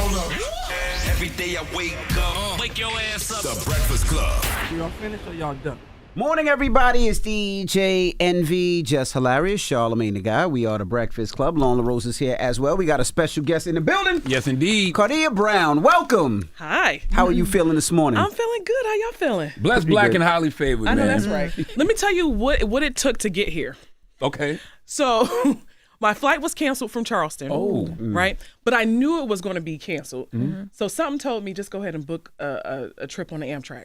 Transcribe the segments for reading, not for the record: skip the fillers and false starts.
Hold up. Every day I wake up, wake your ass up. The Breakfast Club. Y'all finished or y'all done? Morning, everybody. It's DJ Envy, Jess Hilarious, Charlamagne the guy. We are the Breakfast Club. Loren LoRosa is here as well. We got a special guest in the building. Yes, indeed. Kardea Brown, welcome. Hi. How are you feeling this morning? I'm feeling good. How y'all feeling? Blessed, black, and highly favored, I know man. that's right. Let me tell you what it took to get here. Okay. So my flight was canceled from Charleston. Oh. Right? But I knew it was going to be canceled. Mm-hmm. So something told me just go ahead and book a trip on the Amtrak.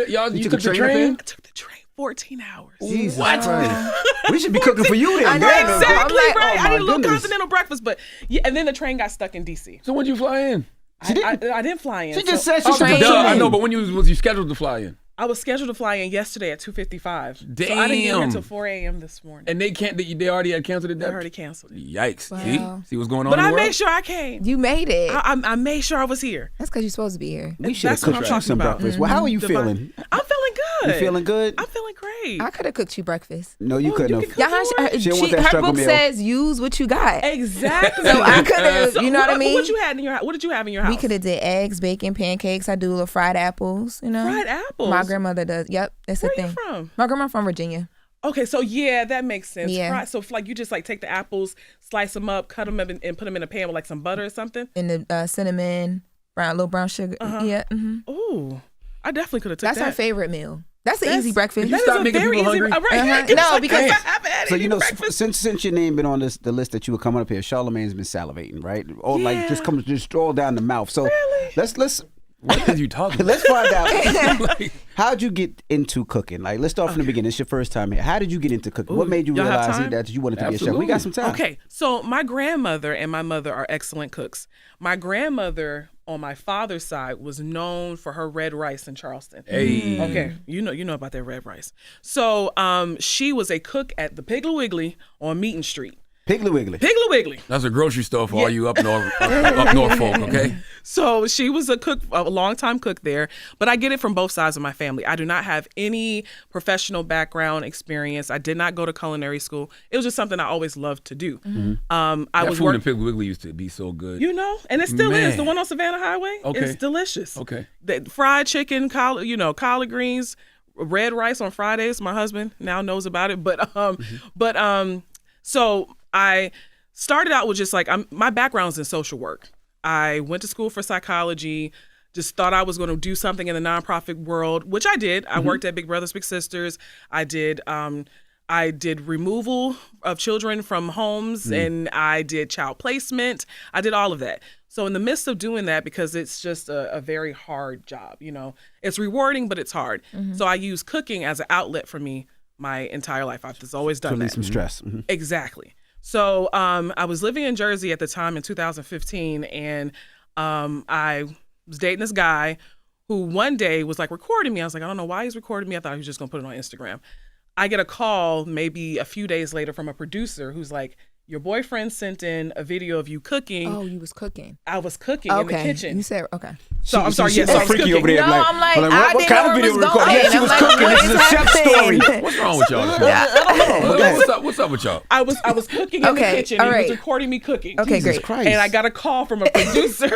Y'all, you took the train train? I took the train 14 hours. Jesus Christ. We should be cooking for you then. I know, damn it. exactly, I'm like, right? oh, I my need a little goodness. continental breakfast. But yeah, and then the train got stuck in D.C. So when'd you fly in? I didn't fly in. She just So said she Duh, took I know, but when was you scheduled to fly in? I was scheduled to fly in yesterday at 2:55. Damn. So I didn't get here until 4 a.m. this morning. And they already had canceled it? They already canceled it. Yikes. Wow. See what's going on But in the I world? made sure I came. You made it. I made sure I was here. That's because you're supposed to be here. We should have That's what cooked I'm you some talking about. breakfast. Well, how are you Divine. feeling? I'm feeling good. You feeling good? I'm feeling great. I could have cooked you breakfast. No, you Oh, couldn't you have. can cook Yeah, for it? She don't want that her struggle book meal. says use what you got. Exactly. So I could have, you know what I mean? What you had in your house? What did you have in your house? We could have did eggs, bacon, pancakes. I do little fried apples, you know. fried apples. My grandmother does. Yep, that's Where the you thing. from? My grandma from Virginia. Okay, so yeah, that makes sense. Yeah. Fried, so like you just like take the apples, slice them up, cut them up, and put them in a pan with like some butter or something. And the cinnamon, little brown sugar. Yeah. Ooh, I definitely could have took That's that. her favorite meal. That's the easy breakfast. You That is stop a making very people easy. hungry? Right? No, because I haven't had So any you know, breakfast. since your name been on the list that you were coming up here, Charlamagne's been salivating, right? Or like just comes just all down the mouth. So Really? let's What are you talking about? let's find out. How'd you get into cooking? Like, let's start from the beginning. It's your first time here. How did you get into cooking? What made you y'all have realize time? that you wanted to be a chef? Absolutely. We got some time. Okay, so my grandmother and my mother are excellent cooks. My grandmother on my father's side was known for her red rice in Charleston. Hey. Okay, you know about that red rice. So she was a cook at the Piggly Wiggly on Meaton Street. Piggly Wiggly. Piggly Wiggly. That's a grocery store for all you up north folk, okay? So she was a long-time cook there, but I get it from both sides of my family. I do not have any professional background experience. I did not go to culinary school. It was just something I always loved to do. I That was food in Piggly Wiggly used to be so good. you know, and it still is. Man. The one on Savannah Highway, Okay. it's delicious. Okay. The fried chicken, collard greens, red rice on Fridays. My husband now knows about it, so I started out with just like my background's in social work. I went to school for psychology, just thought I was going to do something in the nonprofit world, which I did. I worked at Big Brothers Big Sisters. I did removal of children from homes, and I did child placement. I did all of that. So in the midst of doing that, because it's just a very hard job, you know, it's rewarding, but it's hard. So I use cooking as an outlet for me my entire life. I've just always done Relieve that. some stress. Mhm. Exactly. So I was living in Jersey at the time in 2015, and I was dating this guy who one day was like recording me. I was like, I don't know why he's recording me. I thought he was just gonna put it on Instagram. I get a call maybe a few days later from a producer who's like, your boyfriend sent in a video of you cooking. Oh, you was cooking. I was cooking in the kitchen. You said, okay. So I'm sorry, She's yes, I so was freaky cooking. over there. No, I'm like, I what didn't kind know of it video was recording? going. Yeah, she I'm was like, cooking. what This is is a chef happening? story. What's wrong with y'all? What's up with y'all? I was cooking in the Okay, kitchen, all and he was right. recording me cooking. Okay, Jesus great. Christ. And I got a call from a producer.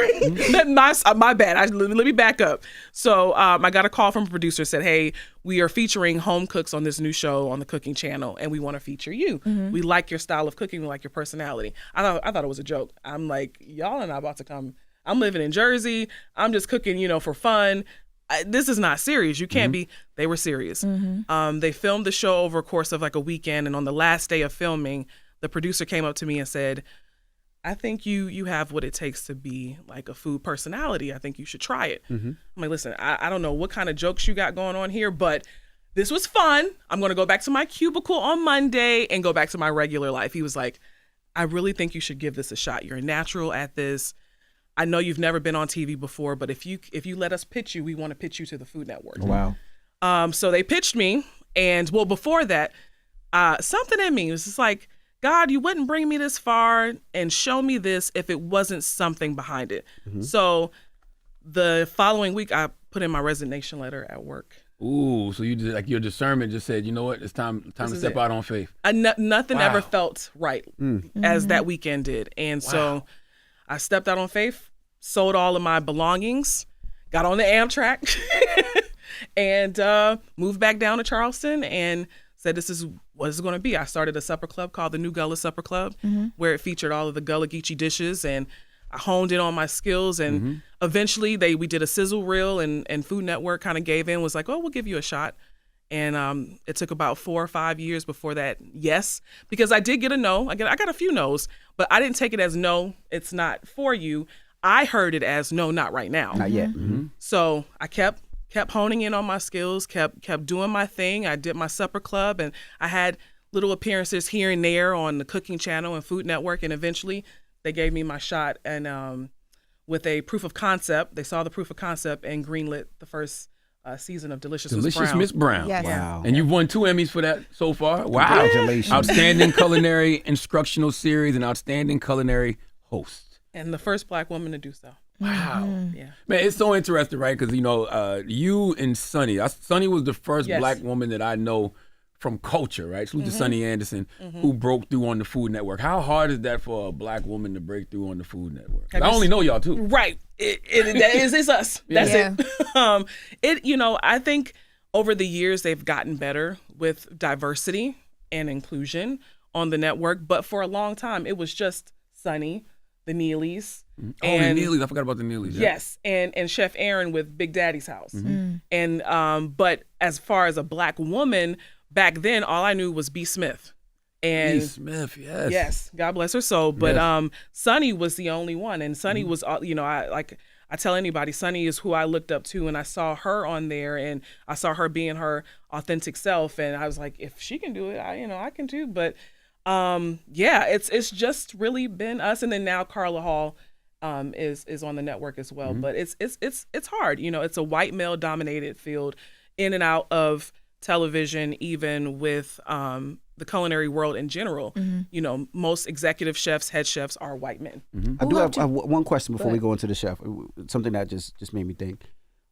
my bad. Let me back up. So I got a call from a producer, said, hey, we are featuring home cooks on this new show on the cooking channel, and we want to feature you. We like your style of cooking. We like your personality. I thought it was a joke. I'm like, y'all are not about to come. I'm living in Jersey. I'm just cooking, for fun. This is not serious. You can't be. They were serious. They filmed the show over a course of like a weekend, and on the last day of filming, the producer came up to me and said, I think you have what it takes to be like a food personality. I think you should try it. I'm like, listen, I don't know what kind of jokes you got going on here, but this was fun. I'm going to go back to my cubicle on Monday and go back to my regular life. He was like, I really think you should give this a shot. You're a natural at this. I know you've never been on TV before, but if you let us pitch you, we want to pitch you to the Food Network. Wow. So they pitched me, and well, before that, something in me was just like, God, you wouldn't bring me this far and show me this if it wasn't something behind it. So the following week, I put in my resignation letter at work. Ooh, so you just like your discernment just said, you know what, it's time to step out on faith. Nothing Wow. ever felt right as that weekend did. And so I stepped out on faith, sold all of my belongings, got on the Amtrak, and moved back down to Charleston and said, this is what it's going to be. I started a supper club called the New Gullah Supper Club, where it featured all of the Gullah Geechee dishes, and I honed in on my skills, and eventually we did a sizzle reel, and Food Network kind of gave in, was like, oh, we'll give you a shot. And it took about 4 or 5 years before that, yes, because I did get a no. I got a few no's, but I didn't take it as no, it's not for you. I heard it as no, not right now. Not yet. So I kept honing in on my skills, kept doing my thing. I did my supper club, and I had little appearances here and there on the Cooking Channel and Food Network, and eventually they gave me my shot. And with a proof of concept, they saw the proof of concept and greenlit the first season of Delicious Miss Brown. Yes. Wow. And you've won 2 Emmys for that so far. Wow. Congratulations. Outstanding culinary instructional series and outstanding culinary host. And the first Black woman to do so. Wow. Yeah. Man, it's so interesting, right? Because, you and Sonny, Sonny was the first Yes. Black woman that I know from culture, right? Salute to Sonny Anderson, who broke through on the Food Network. How hard is that for a Black woman to break through on the Food Network? I only know y'all too. Right. It's us. That's it. I think over the years they've gotten better with diversity and inclusion on the network, but for a long time it was just Sonny, the Neelys. And the Neelys, I forgot about the Neelys. Yeah. Yes, and Chef Aaron with Big Daddy's House. And but as far as a Black woman, back then all I knew was B. Smith. And B. Smith, yes. Yes, God bless her soul. But Yes. Sonny was the only one, and Sonny was, I tell anybody, Sonny is who I looked up to, and I saw her on there, and I saw her being her authentic self, and I was like, if she can do it, I can too. But it's just really been us, and then now Carla Hall is on the network as well. But it's hard, it's a white male dominated field, in and out of television, even with the culinary world in general. Most executive chefs, head chefs are white men. I do have one question before we go into the chef. Something that just made me think.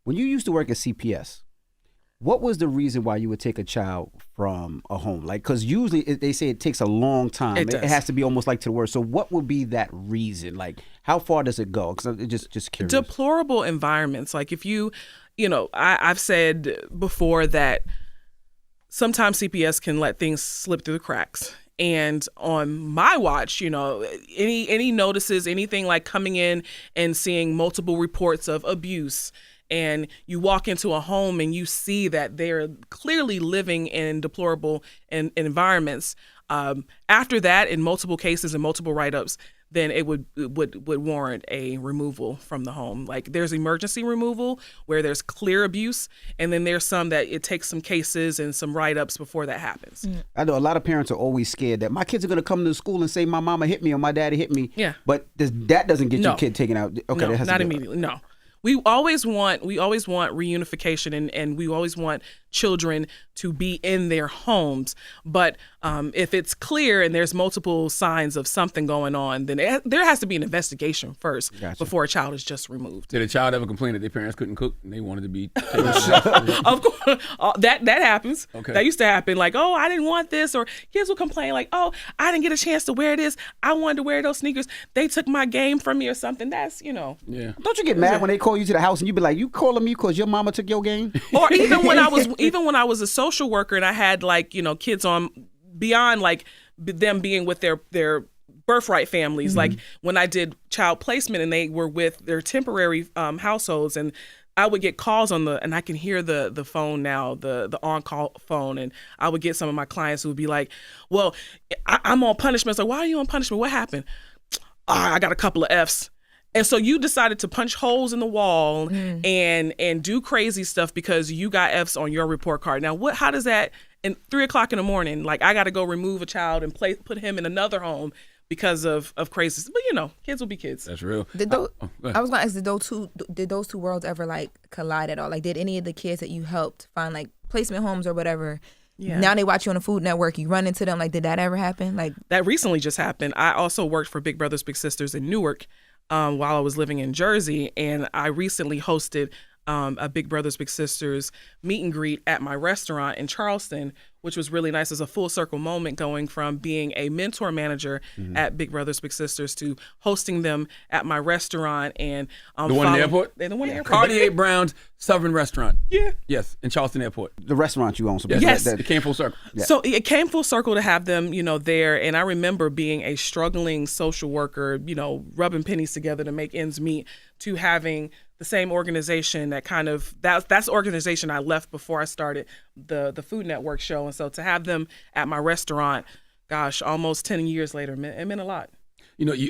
When you used to work at CPS, what was the reason why you would take a child from a home? Like, because usually they say it takes a long time. It does. It has to be almost like to the word. So what would be that reason? Like, how far does it go? Because I'm just curious. Deplorable environments. Like if I've said before that sometimes CPS can let things slip through the cracks. And on my watch, any notices, anything like coming in and seeing multiple reports of abuse, and you walk into a home and you see that they're clearly living in deplorable environments. After that, in multiple cases and multiple write-ups, then it would warrant a removal from the home. Like there's emergency removal where there's clear abuse, and then there's some that it takes some cases and some write-ups before that happens. I know a lot of parents are always scared that my kids are going to come to school and say my mama hit me or my daddy hit me. Yeah. But that doesn't get your No. kid taken out. Okay, No, that has not to be immediately. No. We always want reunification, and we always want children to be in their homes. But if it's clear and there's multiple signs of something going on, then there has to be an investigation first before a child is just removed. Did a child ever complain that their parents couldn't cook and they wanted to be taken Of course, that happens. Okay. That used to happen. Like, oh, I didn't want this, or kids will complain like, oh, I didn't get a chance to wear this. I wanted to wear those sneakers. They took my game from me or something. That's Yeah. Don't you get mad when they call you to the house and you be like, you calling me because your mama took your game? Or even when I was a social worker and I had kids on beyond like them being with their birthright families, like when I did child placement and they were with their temporary households, and I would get calls and I can hear the phone now, the on-call phone, and I would get some of my clients who would be like, well, I'm on punishment. So why are you on punishment? What happened? I got a couple of Fs. And so you decided to punch holes in the wall and do crazy stuff because you got Fs on your report card. Now, how does that, in 3:00 in the morning, like I got to go remove a child and put him in another home because of crazy. But kids will be kids. That's real. I was gonna ask, did those two worlds ever like collide at all? Like, did any of the kids that you helped find like placement homes or whatever? Yeah. Now they watch you on the Food Network. You run into them. Like, did that ever happen? Like that recently just happened. I also worked for Big Brothers Big Sisters in Newark while I was living in Jersey, and I recently hosted a Big Brothers Big Sisters meet and greet at my restaurant in Charleston, which was really nice. It's a full circle moment going from being a mentor manager at Big Brothers Big Sisters to hosting them at my restaurant and the one in the airport. The one in the airport. Kardea Brown's Southern Restaurant. Yeah. Yes, in Charleston Airport. The restaurant you own. So Yes. It came full circle. Yeah. So it came full circle to have them, there. And I remember being a struggling social worker, rubbing pennies together to make ends meet, to having the same organization that that's the organization I left before I started the Food Network show. And so to have them at my restaurant, gosh, almost 10 years later, it meant a lot.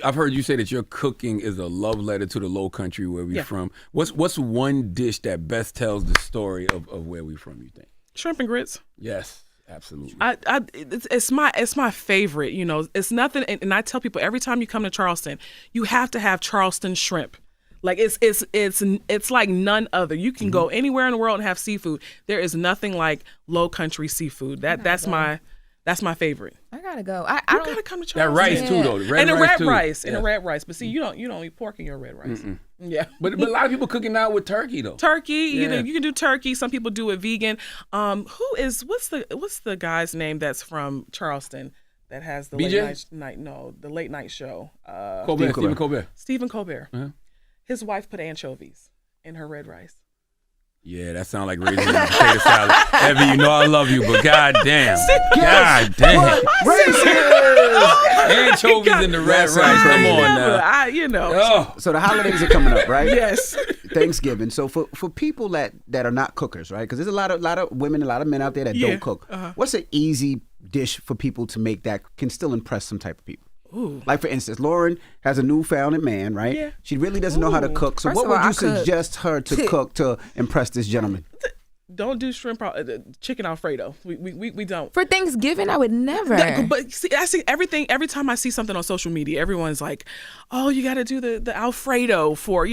I've heard you say that your cooking is a love letter to the Low Country where we're from. What's one dish that best tells the story of where we're from, you think? Shrimp and grits. Yes, absolutely. It's my favorite. It's nothing. And I tell people every time you come to Charleston, you have to have Charleston shrimp. Like it's like none other. You can go anywhere in the world and have seafood. There is nothing like Low Country seafood. That's my favorite. I gotta go. I don't gotta come to Charleston. That rice too, though. The red rice. But see, you don't eat pork in your red rice. Yeah, but a lot of people cooking now with turkey though. Turkey, you can do turkey. Some people do it vegan. What's the guy's name that's from Charleston that has the late night show? Stephen Colbert. Stephen Colbert. Uh-huh. His wife put anchovies in her red rice. Yeah, that sounds like raisins and potato salad. Evie, I love you, but goddamn. Anchovies in the red rice. Come on now. So the holidays are coming up, right? Yes. Thanksgiving. So for people that are not cookers, right? Because there's a lot of women, a lot of men out there that don't cook. Uh-huh. What's an easy dish for people to make that can still impress some type of people? Ooh. Like, for instance, Loren has a newfound man, right? Yeah. She really doesn't know how to cook. So what would you suggest her to cook to impress this gentleman? Don't do shrimp, chicken Alfredo. We don't. For Thanksgiving, I would never. But see, I see everything. Every time I see something on social media, everyone's like, "Oh, you got to do the Alfredo for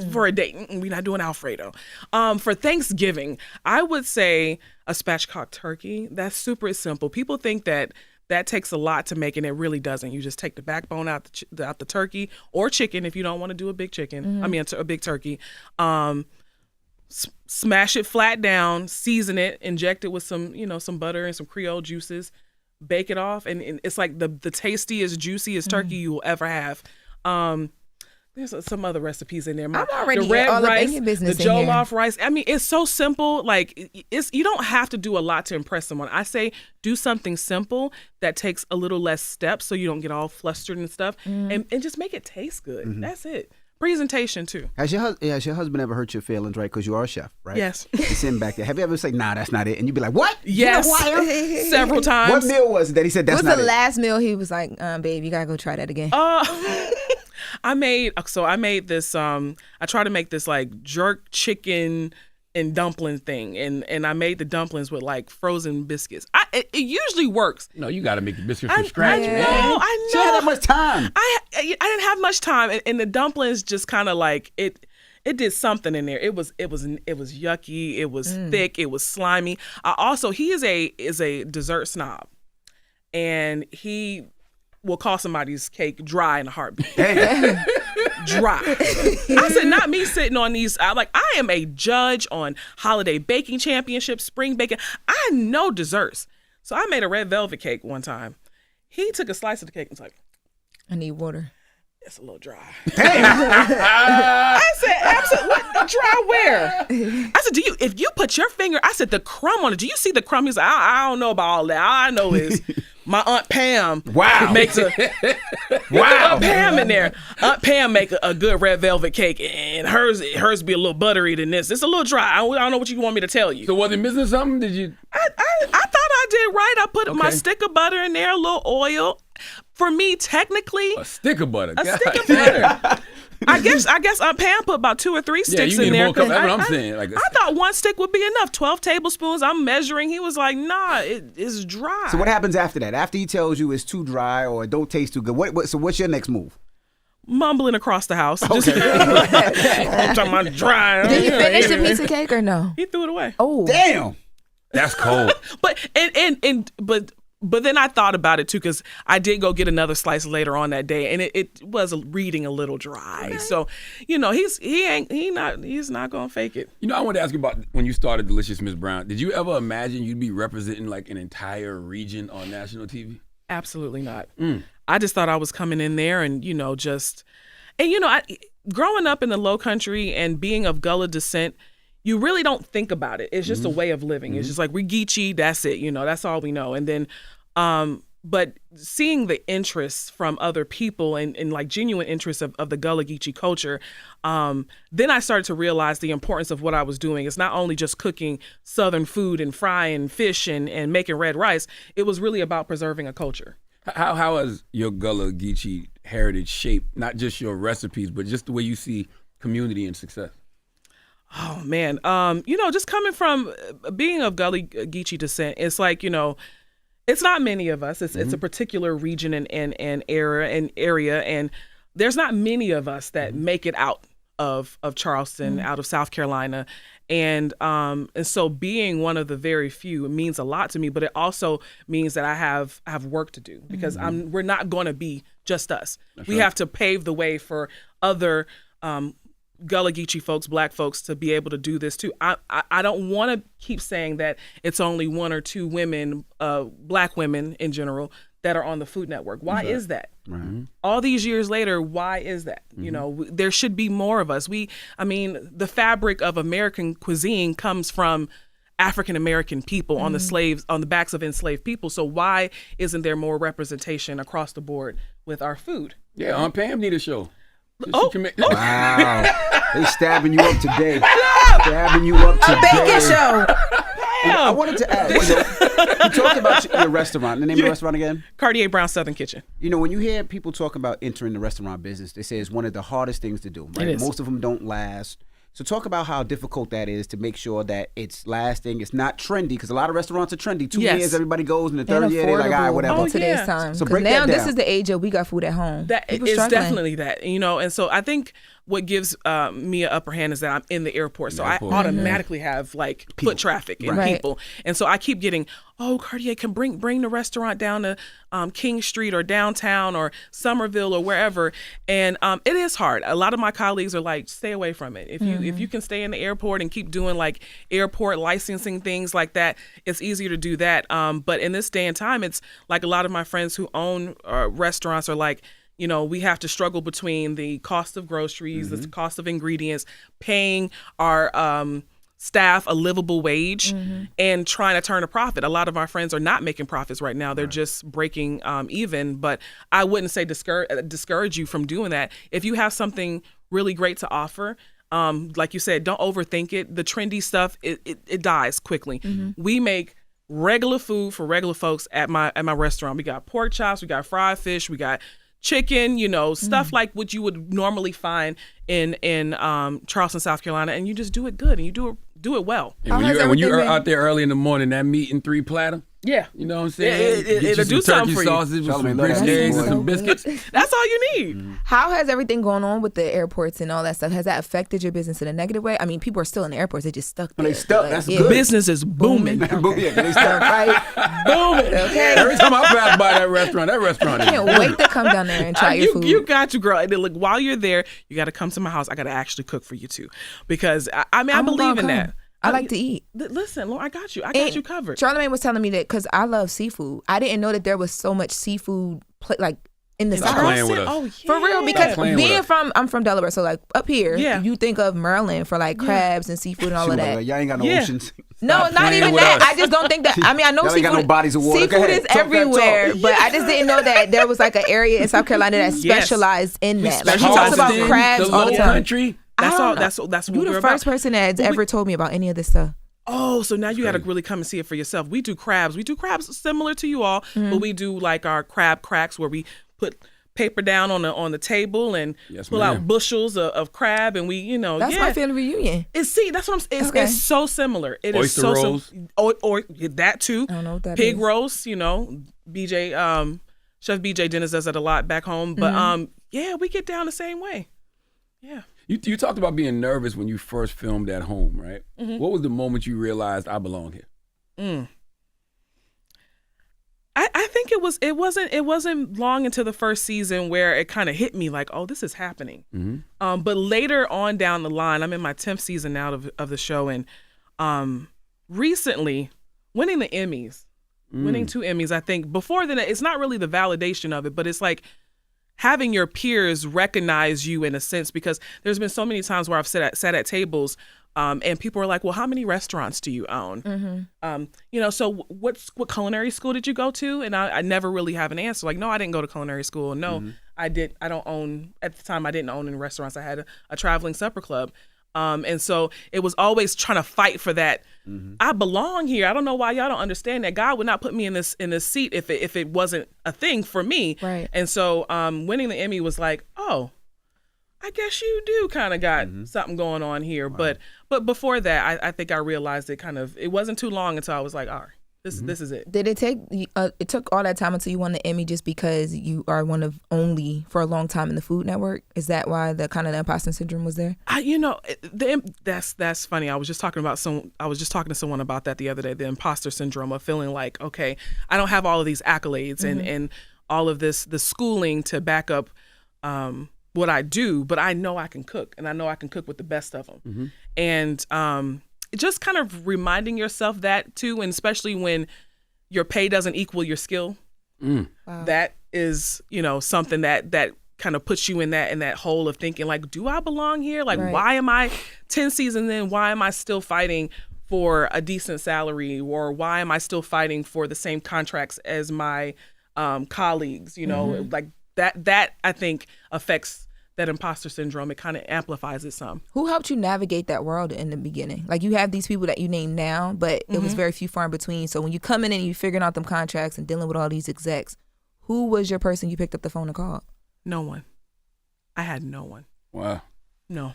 for a date." We're not doing Alfredo. For Thanksgiving, I would say a spatchcock turkey. That's super simple. People think that takes a lot to make, and it really doesn't. You just take the backbone out the turkey or chicken if you don't want to do a big chicken. A big turkey. Smash it flat down, season it, inject it with some butter and some Creole juices, bake it off, and it's like the tastiest, juiciest turkey you will ever have. There's some other recipes in there. I'm already the red all rice, up in your business the jollof rice. I mean, it's so simple. Like you don't have to do a lot to impress someone. I say do something simple that takes a little less steps, so you don't get all flustered and stuff, and just make it taste good. Mm-hmm. That's it. Presentation too. Has your husband ever hurt your feelings, right? Because you are a chef, right? Yes. He's sitting back there. Have you ever said, "Nah, that's not it," and you'd be like, "What?" Yes. Several times. What meal was it that he said that's not it? What's the last meal he was like, "Babe, you gotta go try that again"? I made this. I tried to make this like jerk chicken and dumpling thing, and I made the dumplings with like frozen biscuits. It usually works. No, you got to make the biscuits from scratch, man. I know. You had that much time. I didn't have much time, and the dumplings just kind of like it. It did something in there. It was yucky. It was thick. It was slimy. He is a dessert snob, and he will call somebody's cake dry in a heartbeat. Dry. I said, not me sitting on these. I am a judge on holiday baking championships, spring baking. I know desserts. So I made a red velvet cake one time. He took a slice of the cake and was like, I need water. It's a little dry. I said, absolutely. Dry where? I said, if you put your finger, I said, the crumb on it, do you see the crumb? He's like, I don't know about all that. All I know is my Aunt Pam makes Aunt Pam in there. Aunt Pam make a good red velvet cake, and hers be a little buttery than this. It's a little dry. I don't know what you want me to tell you. So was it missing something? Did you? I thought I did right. I put my stick of butter in there, a little oil. For me, technically, a stick of butter. Stick of butter. I guess Aunt Pam put about 2 or 3 sticks in there. That's what I'm saying. Like I thought 1 stick would be enough. 12 tablespoons. I'm measuring. He was like, "Nah, it's dry." So what happens after that? After he tells you it's too dry or it don't taste too good, so what's your next move? Mumbling across the house. Okay. I'm talking about dry. Did he finish the piece of cake or no? He threw it away. Oh, damn. That's cold. But But then I thought about it too, because I did go get another slice later on that day, and it was reading a little dry. Okay. So, he's not gonna fake it. I wanted to ask you about when you started Delicious Miss Brown. Did you ever imagine you'd be representing like an entire region on national TV? Absolutely not. I just thought I was coming in there and growing up in the Low Country and being of Gullah descent, you really don't think about it. It's just a way of living. It's just like, we're Geechee, that's it. That's all we know. And then, but seeing the interests from other people and like genuine interests of the Gullah Geechee culture, then I started to realize the importance of what I was doing. It's not only just cooking Southern food and frying fish and making red rice. It was really about preserving a culture. How has your Gullah Geechee heritage shaped not just your recipes, but just the way you see community and success? Oh, man. Just coming from being of Gullah Geechee descent, it's like, it's not many of us. It's a particular region and area, and there's not many of us that make it out of Charleston, out of South Carolina. And so being one of the very few, it means a lot to me, but it also means that I have work to do, because we're not going to be just us. We have to pave the way for other Gullah Geechee folks, Black folks, to be able to do this too. I don't want to keep saying that it's only one or two women, Black women in general, that are on the Food Network. Why is that? Right. All these years later, why is that? There should be more of us. The fabric of American cuisine comes from African American people on the backs of enslaved people. So why isn't there more representation across the board with our food? Yeah, Aunt Pam need a show. Wow. They stabbing you up today. Stabbing you up today. A bacon show. I wanted to ask, you talked about your restaurant. The name of the restaurant again? Kardea Brown Southern Kitchen. When you hear people talk about entering the restaurant business, they say it's one of the hardest things to do, right? Most of them don't last. So talk about how difficult that is to make sure that it's lasting. It's not trendy, because a lot of restaurants are trendy. 2 years, everybody goes, and the third year, they're like, all right, whatever. In today's time. So break now that down. This is the age of we got food at home. It's definitely that, and so I think what gives me an upper hand is that I'm in the airport. So I automatically have like foot traffic and people. And so I keep getting, Kardea can bring the restaurant down to King Street or downtown or Somerville or wherever. And it is hard. A lot of my colleagues are like, stay away from it. If you can stay in the airport and keep doing like airport licensing things like that, it's easier to do that. But in this day and time, it's like a lot of my friends who own restaurants are like, we have to struggle between the cost of groceries, the cost of ingredients, paying our staff a livable wage, and trying to turn a profit. A lot of our friends are not making profits right now. They're just breaking even. But I wouldn't say discourage you from doing that. If you have something really great to offer, like you said, don't overthink it. The trendy stuff, it dies quickly. We make regular food for regular folks at my restaurant. We got pork chops, we got fried fish, we got chicken, stuff like what you would normally find in Charleston, South Carolina, and you just do it good and you do it well. And when you're out there early in the morning, that meat and 3 platter. Yeah. You know what I'm saying? It'll do something for you. Sausage with some grits, eggs, and some biscuits. That's all you need. How has everything going on with the airports and all that stuff? Has that affected your business in a negative way? I mean, people are still in the airports. They just stuck there. They stuck. That's good. Business is booming. They stuck, right? Booming. Okay. Every time I pass by that restaurant I can't wait to come down there and try your food. You got you, girl. And then, look, while you're there, you got to come to my house. I got to actually cook for you too, because I believe in that. I like to eat. Listen, Lauren, I got you. I got you covered. Charlamagne was telling me that because I love seafood. I didn't know that there was so much seafood in the South. Oh, yeah. For real, because I'm from Delaware, so like up here, you think of Maryland for like crabs and seafood and all of that. Y'all ain't got no oceans. No, not even that. I just don't think that. I mean, I know seafood. Got no bodies of water. Seafood is everywhere, but I just didn't know that there was like an area in South Carolina that specialized in that. Like he talks about crabs all the time. That's you the first person that's ever told me about any of this stuff. Oh, so now you got to really come and see it for yourself. We do crabs. We do crabs similar to you all, but we do like our crab cracks where we put paper down on the table and pull out bushels of crab, and we that's my family reunion. That's what I'm saying. It's so similar. It oyster is so rolls. Or that too. I don't know what that Pig is. roast. BJ Chef BJ Dennis does that a lot back home. But we get down the same way. Yeah. You talked about being nervous when you first filmed at home, right? What was the moment you realized I belong here? I think it wasn't long into the first season where it kind of hit me like, oh, this is happening. But later on down the line, I'm in my 10th season now of the show, and recently winning the Emmys, winning 2 Emmys. I think before then, it's not really the validation of it, but it's like having your peers recognize you in a sense, because there's been so many times where I've sat at tables. And people are like, well, how many restaurants do you own? So what culinary school did you go to? And I never really have an answer. Like, no, I didn't go to culinary school. No, I don't own, at the time, I didn't own any restaurants. I had a traveling supper club. And so it was always trying to fight for that. I belong here. I don't know why y'all don't understand that. God would not put me in this seat if it wasn't a thing for me. Right. And so winning the Emmy was like, oh, I guess you do kind of got something going on here. Wow. But before that, I think I realized it wasn't too long until I was like, all right, this is it. Did it take, it took all that time until you won the Emmy just because you are one of only for a long time in the Food Network? Is that why the imposter syndrome was there? That's funny. I was just talking to someone about that the other day, the imposter syndrome of feeling like, okay, I don't have all of these accolades and all of the schooling to back up, what I do, but I know I can cook, and I know I can cook with the best of them. And just kind of reminding yourself that too, and especially when your pay doesn't equal your skill, wow. That is, something that kind of puts you in that hole of thinking like, do I belong here? Like, why am I 10 seasons in? Why am I still fighting for a decent salary, or why am I still fighting for the same contracts as my colleagues? Like that I think affects that imposter syndrome. It kind of amplifies it some. Who helped you navigate that world in the beginning? Like, you have these people that you name now, but it was very few far in between. So when you come in and you figuring out them contracts and dealing with all these execs, who was your person you picked up the phone and called? No one. I had no one. Wow. No.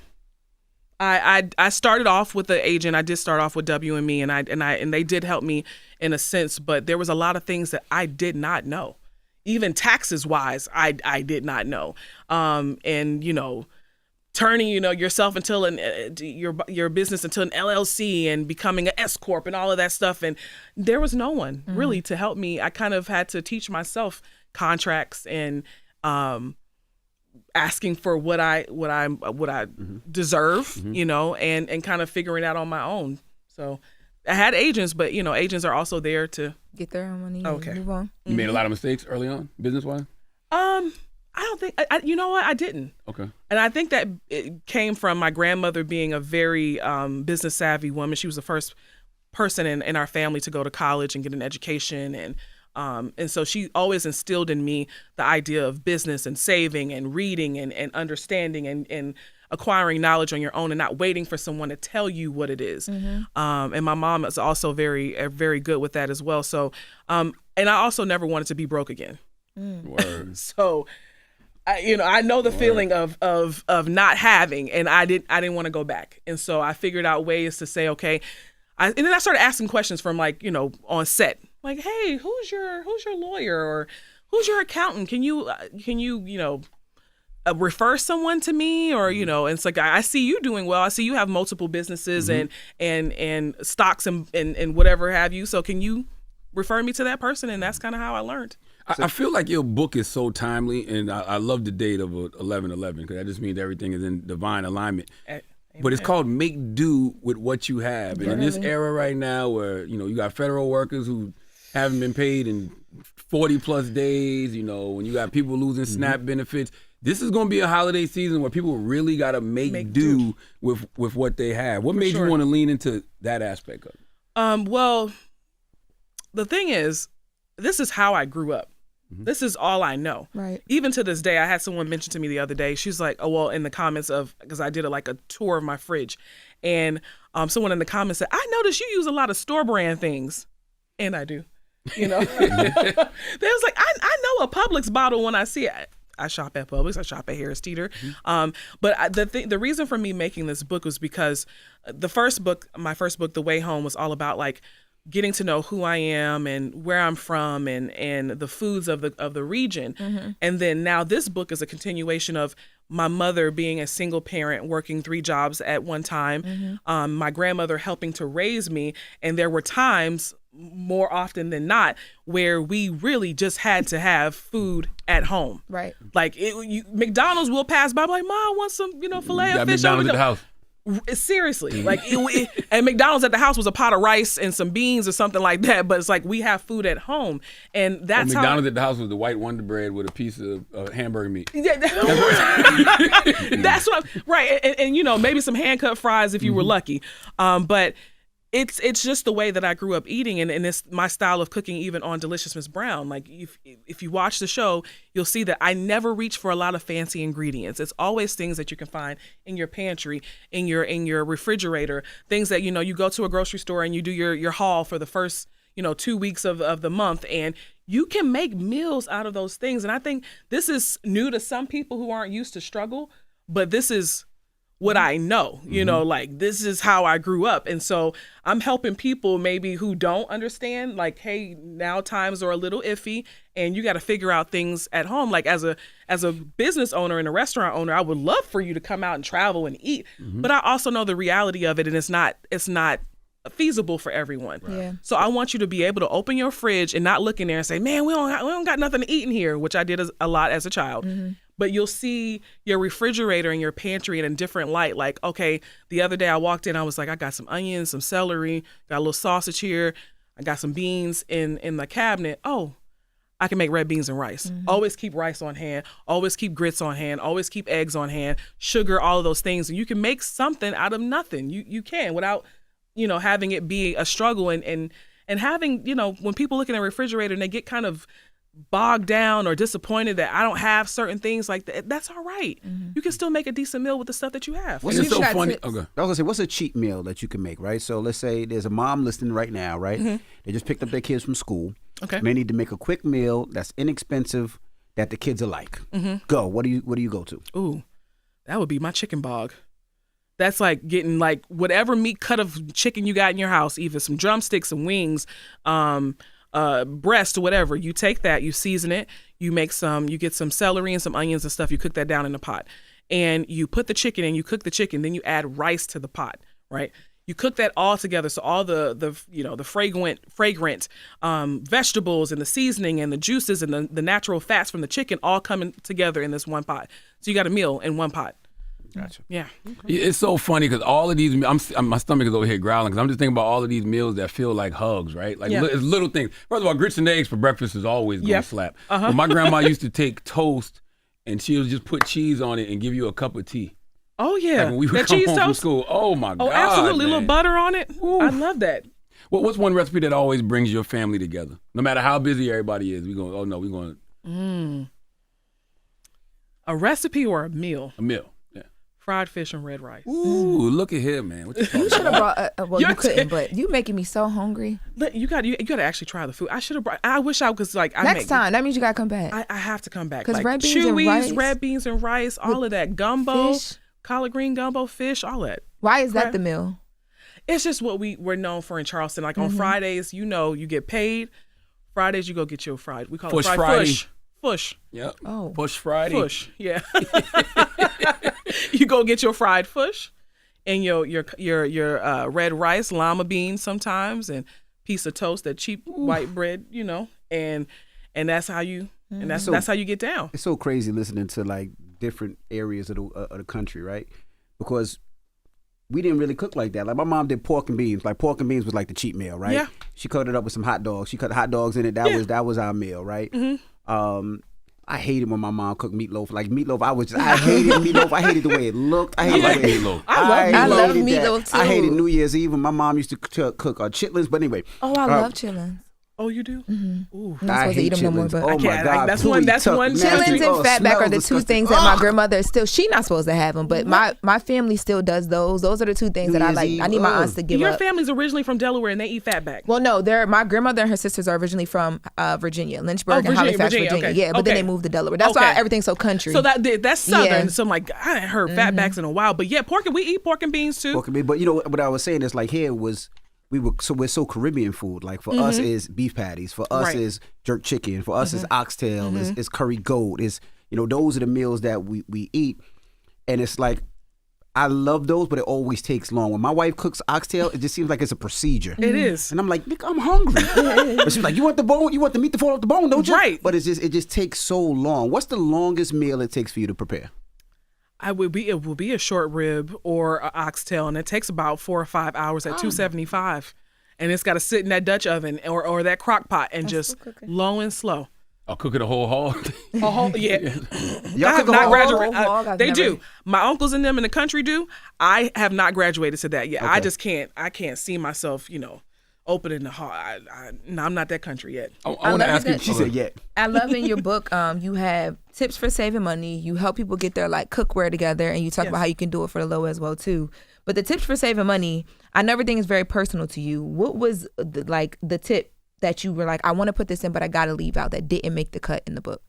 I started off with the agent. I did start off with WME, and they did help me in a sense, but there was a lot of things that I did not know. Even taxes wise, I did not know. Turning, yourself into your business into an LLC and becoming an S Corp and all of that stuff. And there was no one really to help me. I kind of had to teach myself contracts and asking for what I deserve, and kind of figuring it out on my own. So I had agents, but agents are also there to get their own money. Okay. And move on. You made a lot of mistakes early on, business wise? I don't think you know what, I didn't. Okay. And I think that it came from my grandmother being a very business savvy woman. She was the first person in our family to go to college and get an education, and so she always instilled in me the idea of business and saving and reading and understanding and acquiring knowledge on your own and not waiting for someone to tell you what it is. And my mom is also very, very good with that as well. So, and I also never wanted to be broke again. Word. So, I know the feeling of not having, and I didn't want to go back. And so I figured out ways to say, okay, and then I started asking questions from on set, like, hey, who's your lawyer, or who's your accountant? Can you refer someone to me, or and it's like, I see you doing well. I see you have multiple businesses and stocks and whatever have you. So can you refer me to that person? And that's kind of how I learned. I feel like your book is so timely, and I love the date of 11/11, because that just means everything is in divine alignment. Amen. But it's called make do with what you have. And in this era right now where, you got federal workers who haven't been paid in 40 plus days, when you got people losing SNAP benefits, this is going to be a holiday season where people really got to make do with what they have. What made you want to lean into that aspect of it? Well, the thing is, this is how I grew up. This is all I know. Right. Even to this day, I had someone mention to me the other day, she's like, in the comments because I did a tour of my fridge, and someone in the comments said, I noticed you use a lot of store brand things. And I do. They was like, I know a Publix bottle when I see it. I shop at Publix. I shop at Harris Teeter. But the reason for me making this book was because my first book, The Way Home, was all about getting to know who I am and where I'm from and the foods of the region. And then now this book is a continuation of my mother being a single parent, working 3 jobs at one time, my grandmother helping to raise me. And there were times, more often than not, where we really just had to have food at home. Right. Like McDonald's will pass by, I'm like, Ma, I want some, filet of fish. McDonald's at the house. Seriously, like and McDonald's at the house was a pot of rice and some beans or something like that. But it's like we have food at home, and that's McDonald's at the house was the white Wonder Bread with a piece of hamburger meat. Yeah, that's what right. And maybe some hand cut fries if you were lucky. But it's just the way that I grew up eating, and it's my style of cooking. Even on Delicious Miss Brown, like if you watch the show, you'll see that I never reach for a lot of fancy ingredients. It's always things that you can find in your pantry, in your refrigerator, things that you go to a grocery store and you do your haul for the first 2 weeks of the month, and you can make meals out of those things. And I think this is new to some people who aren't used to struggle, but this is what I know, like this is how I grew up. And so I'm helping people maybe who don't understand, like, hey, now times are a little iffy and you got to figure out things at home. Like as a business owner and a restaurant owner, I would love for you to come out and travel and eat. But I also know the reality of it, and it's not feasible for everyone. Right. Yeah. So I want you to be able to open your fridge and not look in there and say, man, we don't got nothing to eat in here, which I did a lot as a child. But you'll see your refrigerator and your pantry in a different light. Like, okay, the other day I walked in, I was like, I got some onions, some celery, got a little sausage here. I got some beans in the cabinet. Oh, I can make red beans and rice. Always keep rice on hand. Always keep grits on hand. Always keep eggs on hand. Sugar, all of those things. And you can make something out of nothing. You can without, having it be a struggle and having, when people look in a refrigerator and they get kind of bogged down or disappointed that I don't have certain things like that, that's all right. You can still make a decent meal with the stuff that you have. It's so funny. Okay. I was gonna say, what's a cheap meal that you can make, right? So let's say there's a mom listening right now, right? They just picked up their kids from school. Okay. And they need to make a quick meal that's inexpensive that the kids are like. Go. What do you go to? Ooh, that would be my chicken bog. That's like getting like whatever meat cut of chicken you got in your house, either some drumsticks, some wings, breast or whatever. You take that, you season it, you get some celery and some onions and stuff. You cook that down in the pot, and you put the chicken in. You cook the chicken, then you add rice to the pot, right? You cook that all together, so all the fragrant vegetables and the seasoning and the juices and the natural fats from the chicken all coming together in this one pot. So you got a meal in one pot. Gotcha. Yeah. It's so funny because all of these, my stomach is over here growling because I'm just thinking about all of these meals that feel like hugs, right? Like it's little things. First of all, grits and eggs for breakfast is always going to slap. But my grandma used to take toast and she would just put cheese on it and give you a cup of tea. Oh yeah, like when we would come home from school. Oh my God. Oh, absolutely, man. A little butter on it. Ooh. I love that. Well, what's one recipe that always brings your family together? No matter how busy everybody is, we're going. A recipe or a meal? A meal. Fried fish and red rice. Ooh, look at him, man. What you talking You should have brought. Well, you couldn't, but you making me so hungry. You got to actually try the food. I should have brought. I wish I was like. Next time, that means you got to come back. I have to come back. Because like red beans Chewies, and rice, red beans and rice, all of that gumbo, fish. collard green gumbo, fish, all that. Why is that the meal? It's just what we're known for in Charleston. Like on Fridays, you get paid. Fridays, you go get your fried. We call it fried Friday. Fush. Yep. Oh. Push Friday. Fush. Yeah. You go get your fried fush and your red rice, lima beans sometimes, and piece of toast, that cheap white bread, and that's how you that's how you get down. It's so crazy listening to like different areas of the country, right? Because we didn't really cook like that. Like my mom did pork and beans. Like pork and beans was like the cheap meal, right? Yeah. She cut it up with some hot dogs. She cut hot dogs in it. That was our meal, right? I hated when my mom cooked meatloaf. Like meatloaf, I hated meatloaf. I hated the way it looked. I hated the way meatloaf. I love meatloaf too. I hated New Year's Eve when my mom used to cook chitlins. But anyway. Oh, I love chitlins. Oh, you do? Ooh. I'm not supposed to eat them no more, but oh my God. That's one. Chitlins and fatback are the two things that my grandmother she's not supposed to have them, but my family still does those. Those are the two things that I like. I need my aunts to give Your up. family's originally from Delaware and they eat fatback. Well, no, my grandmother and her sisters are originally from Virginia, Lynchburg and Halifax, Virginia. Okay. Yeah, but then they moved to Delaware. That's why everything's so country. So that's southern. Yeah. So I'm like, I haven't heard fatbacks in a while, but yeah, we eat pork and beans too. Pork and beans, but what I was saying is like here was we're so Caribbean food. Like for us is beef patties, for us is jerk chicken, for us is oxtail, is curry goat, is those are the meals that we eat, and it's like I love those, but it always takes long. When my wife cooks oxtail, it just seems like it's a procedure. It is, and I'm like, Nick, I'm hungry. But she's like, you want the bone? You want the meat to fall off the bone, don't you? Right. But it just takes so long. What's the longest meal it takes for you to prepare? It will be a short rib or an oxtail, and it takes about 4 or 5 hours at 275, and it's got to sit in that Dutch oven or that crock pot and just low and slow. I'll cook it a whole hog. A whole, yeah. Y'all I have cook a not whole graduated. hog? They do. My uncles and them in the country do. I have not graduated to that yet. Okay. I just can't. I can't see myself, opening the hog. No, I'm not that country yet. I want to ask you. She said, yeah. I love in your book, you have tips for saving money. You help people get their like cookware together, and you talk about how you can do it for the low as well too. But the tips for saving money, I know everything is very personal to you. What was the tip that you were like, I want to put this in, but I got to leave out, that didn't make the cut in the book?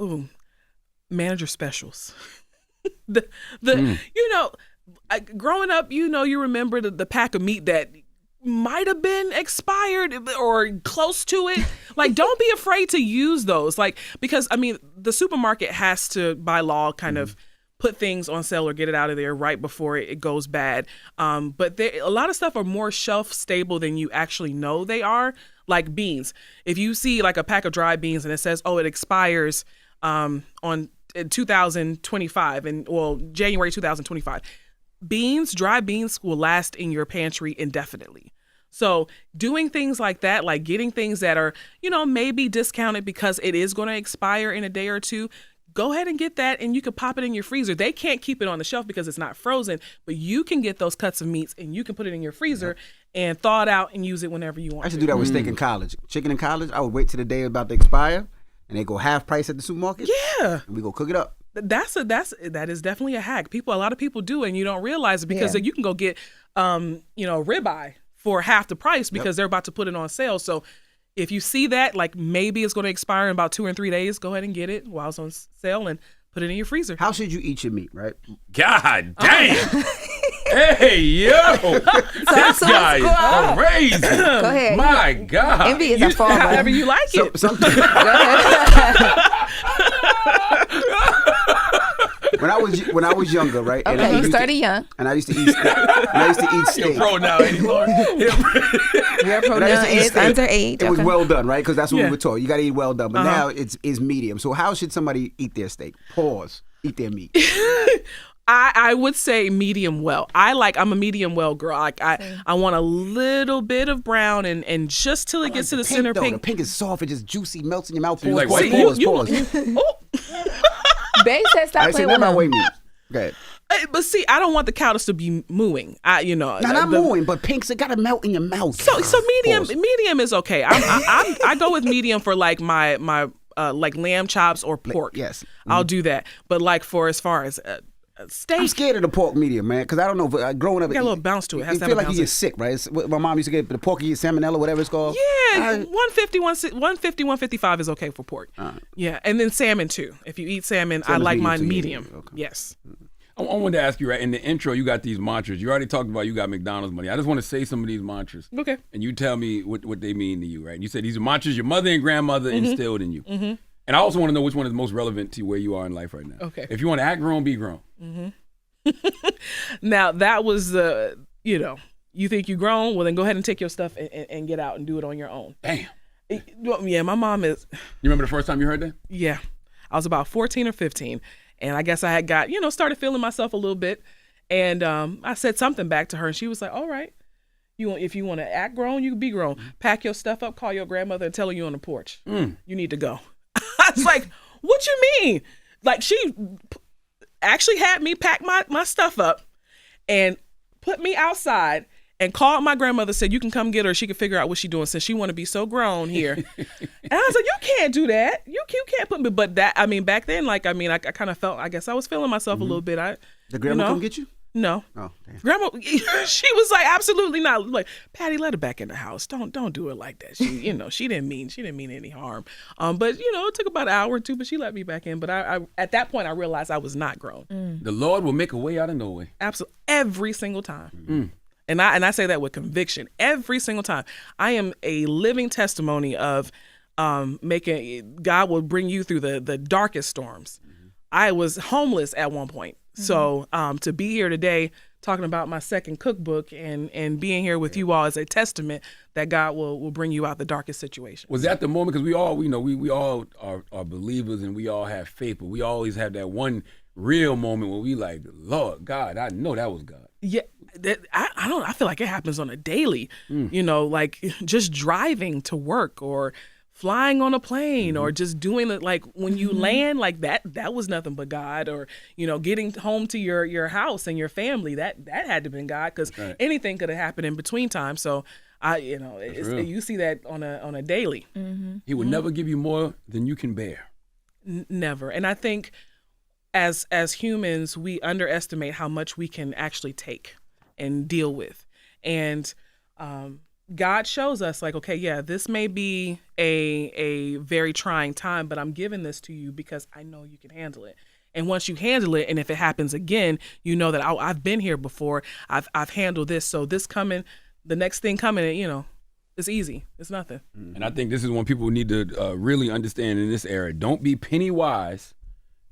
Ooh, manager specials. Growing up, you remember the pack of meat that might have been expired or close to it. Like, don't be afraid to use those. Like, because the supermarket has to, by law, kind of put things on sale or get it out of there right before it goes bad. But a lot of stuff are more shelf stable than you actually know they are. Like beans. If you see like a pack of dry beans and it says, it expires on 2025 January 2025. Dry beans will last in your pantry indefinitely. So doing things like that, like getting things that are, maybe discounted because it is going to expire in a day or two, go ahead and get that, and you can pop it in your freezer. They can't keep it on the shelf because it's not frozen, but you can get those cuts of meats and you can put it in your freezer and thaw it out and use it whenever you want. I used to do that with steak in college. Chicken in college, I would wait till the day about to expire, and they go half price at the supermarket. Yeah, and we go cook it up. That is definitely a hack. A lot of people do, and you don't realize it because you can go get ribeye for half the price because they're about to put it on sale. So if you see that, like maybe it's going to expire in about 2 or 3 days, go ahead and get it while it's on sale and put it in your freezer. How should you eat your meat, right? God damn. Hey, yo. This guy is crazy. Go ahead. My God. Envy is a fall. However you like it. Go ahead. When I was younger, right? Okay, and you started young. And I used to eat steak. I used to eat steak. You're pro now, ain't you, Lauren? You're a pro now. It's under 8. It was well done, right? Because that's what Yeah. we were taught. You got to eat well done. But now it's medium. So how should somebody eat their steak? Pause. Eat their meat. I would say medium well. I'm a medium well girl. I want a little bit of brown and just till it gets to the center pink. The pink is soft. It just juicy, melts in your mouth. You like Pause. white Pause. Babe said stop I said playing that with my him. way meat. Go ahead. But see, I don't want the cows to be mooing. Not mooing, but pinks, it got to melt in your mouth. So medium Pause. medium is okay. I go with medium for like my like lamb chops or pork. Yes. I'll do that. But like for as far as steak, I'm scared of the pork medium, man, because I don't know. Growing up, got a little bounce to it. Has You to feel have a like you bounce. get sick, right? My mom used to get the pork, you get salmonella, whatever it's called. Yeah, 150, 155 is okay for pork. Yeah, and then salmon too. If you eat salmon, I Salmon's like medium mine too, yeah, medium. yeah, okay. Yes. I wanted to ask you, right, in the intro, you got these mantras. You already talked about you got McDonald's money. I just want to say some of these mantras. Okay. And you tell me what they mean to you, right? You said these are mantras your mother and grandmother instilled in you. Mm-hmm. And I also want to know which one is most relevant to where you are in life right now. Okay. If you want to act grown, be grown. Now, that was you think you grown? Well, then go ahead and take your stuff and get out and do it on your own. Damn. Yeah, my mom is. You remember the first time you heard that? Yeah. I was about 14 or 15. And I guess I had got, started feeling myself a little bit. And I said something back to her. And she was like, all right. If you want to act grown, you can be grown. Pack your stuff up, call your grandmother, and tell her you're on the porch. You need to go. I was like, what you mean? Like, she actually had me pack my stuff up and put me outside and called my grandmother, said, you can come get her. She can figure out what she's doing since she want to be so grown here. And I was like, you can't do that. You can't put me. But that, back then, I kind of felt, I guess I was feeling myself a little bit. The grandma come get you? No. Oh, damn. Grandma, she was like, absolutely not. Like, Patty, let her back in the house. Don't do it like that. She, she didn't mean any harm. But it took about an hour or two, but she let me back in. But I at that point, I realized I was not grown. The Lord will make a way out of no way. Absolutely, every single time. And I say that with conviction every single time. I am a living testimony of making God will bring you through the darkest storms. I was homeless at one point. So to be here today talking about my second cookbook and being here with you all is a testament that God will bring you out the darkest situation. Was that the moment? Because we all are believers and we all have faith, but we always have that one real moment where we like, Lord God, I know that was God. Yeah, I feel like it happens on a daily, like just driving to work or flying on a plane or just doing it, like when you land, like that was nothing but God. Or getting home to your house and your family, that had to have been God, because anything could have happened in between time. So you see that on a daily. He would never give you more than you can bear. Never. And I think as humans, we underestimate how much we can actually take and deal with. And God shows us, like, okay, yeah, this may be a very trying time, but I'm giving this to you because I know you can handle it. And once you handle it, and if it happens again, you know that I've been here before. I've handled this. So this coming, the next thing coming, it's easy. It's nothing. And I think this is one people need to really understand in this era. Don't be penny wise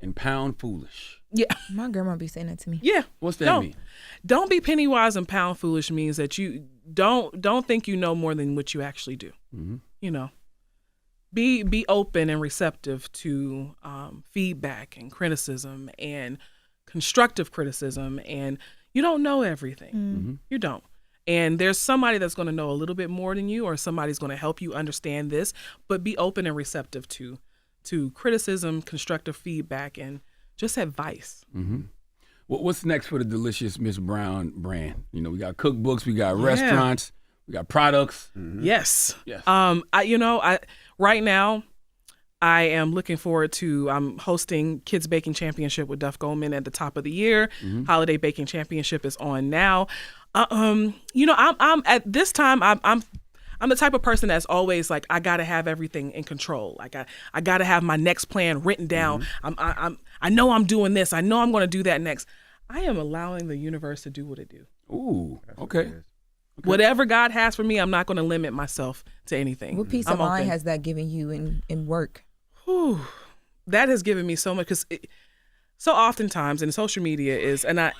and pound foolish. Yeah. My grandma be saying that to me. Yeah. What's that mean? Don't be penny wise and pound foolish means that you don't think you know more than what you actually do. Be open and receptive to feedback and criticism and constructive criticism. And you don't know everything. You don't. And there's somebody that's going to know a little bit more than you, or somebody's going to help you understand this, but be open and receptive to criticism, constructive feedback, and just advice. What's next for the delicious Miss Brown brand? We got cookbooks, we got restaurants, we got products. Yes. Right now, I am looking forward to I'm hosting Kids Baking Championship with Duff Goldman at the top of the year. Holiday Baking Championship is on now. I'm at this time I'm the type of person that's always like, I gotta have everything in control. Like I gotta have my next plan written down. I know I'm doing this. I know I'm gonna do that next. I am allowing the universe to do what it do. Ooh, okay. Whatever God has for me, I'm not gonna limit myself to anything. What peace of mind has that given you in work? Whew, that has given me so much, because so oftentimes in social media is, I'm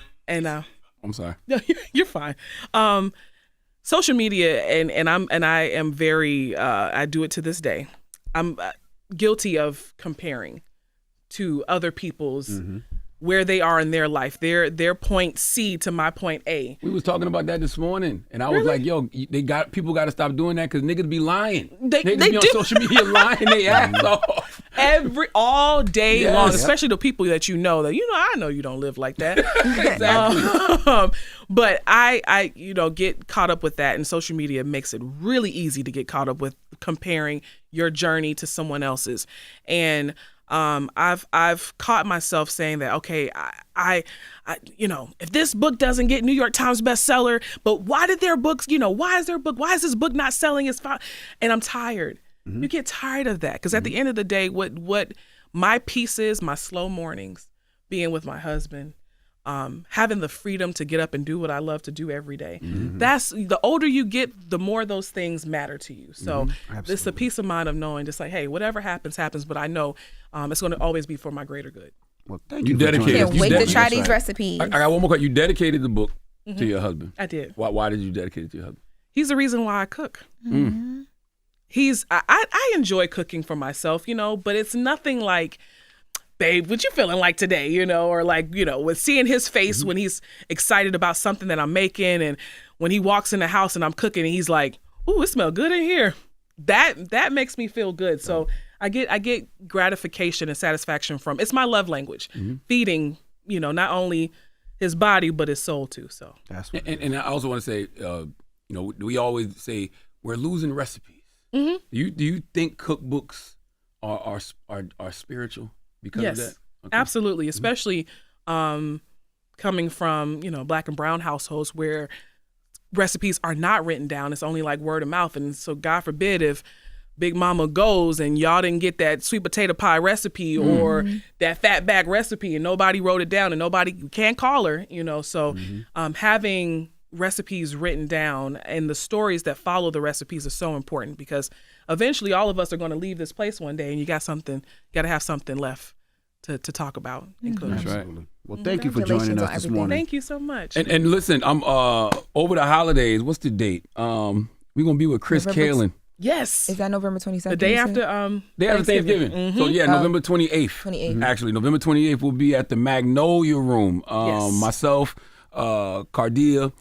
sorry. No, you're fine. Social media and I am very I do it to this day. I'm guilty of comparing to other people's where they are in their life, their point C to my point A. We was talking about that this morning, and I was like, "Yo, people got to stop doing that, because niggas be lying. They be on social media lying they ass off all day long, especially the people that I know you don't live like that. Exactly. But I get caught up with that, and social media makes it really easy to get caught up with comparing your journey to someone else's. And I've caught myself saying that, okay, I if this book doesn't get New York Times bestseller, but why is this book not selling? And I'm tired. You get tired of that, because at the end of the day, what my peace is, my slow mornings, being with my husband, having the freedom to get up and do what I love to do every day. That's the older you get, the more those things matter to you. So it's the peace of mind of knowing, just like, hey, whatever happens, but I know it's going to always be for my greater good. Well, thank you. Dedicated. Can't wait to try these recipes. I got one more question. You dedicated the book to your husband. I did. Why did you dedicate it to your husband? He's the reason why I cook. I enjoy cooking for myself, but it's nothing like, babe, what you feeling like today, or like, with seeing his face when he's excited about something that I'm making, and when he walks in the house and I'm cooking and he's like, ooh, it smells good in here. That makes me feel good. So I get gratification and satisfaction from, it's my love language, feeding, not only his body, but his soul too. So that's what and I also want to say, we always say we're losing recipes. Do you think cookbooks are spiritual because of that? Okay. Absolutely, especially coming from Black and brown households where recipes are not written down. It's only like word of mouth, and so God forbid if Big Mama goes and y'all didn't get that sweet potato pie recipe or that fat back recipe, and nobody wrote it down, and nobody can call her. So having recipes written down, and the stories that follow the recipes are so important, because eventually all of us are going to leave this place one day, and you got to have something left to talk about and cook. That's right. Well, thank you for joining us this morning. Thank you so much. And listen, I'm over the holidays. What's the date? We're gonna be with Chris Kalin. Yes. Is that November 22nd? The day after Thanksgiving. Mm-hmm. So yeah, November 28th. 28th. Actually, November 28th will be at the Magnolia Room. Yes. Myself, Kardea.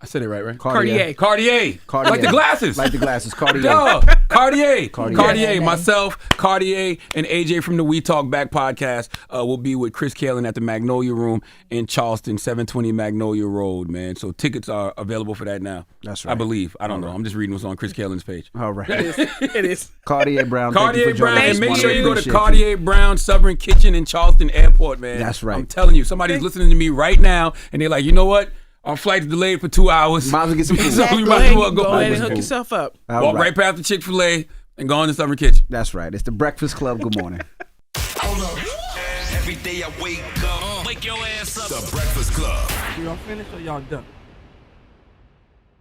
I said it right? Kardea. Like the glasses. Like the glasses. Kardea. Duh. Kardea. Kardea. Myself, Kardea, and AJ from the We Talk Back podcast will be with Chris Kalin at the Magnolia Room in Charleston, 720 Magnolia Road, man. So tickets are available for that now. That's right. I believe. I don't know. I'm just reading what's on Chris Kalin's page. All right. It is. Kardea Brown. Thank you for Kardea joining Brown, us and make this sure you morning. go to Kardea Brown Southern Kitchen in Charleston Airport, man. That's right. I'm telling you, somebody's listening to me right now, and they're like, you know what? Our flight's delayed for 2 hours. Might as well get some food. So you Go might as well go ahead and get hook some food. yourself up. All Walk right past the Chick-fil-A and go in the Southern Kitchen. That's right. It's the Breakfast Club. Good morning. Hold up. Every day I wake up, wake your ass up. The Breakfast Club. Y'all finished or y'all done?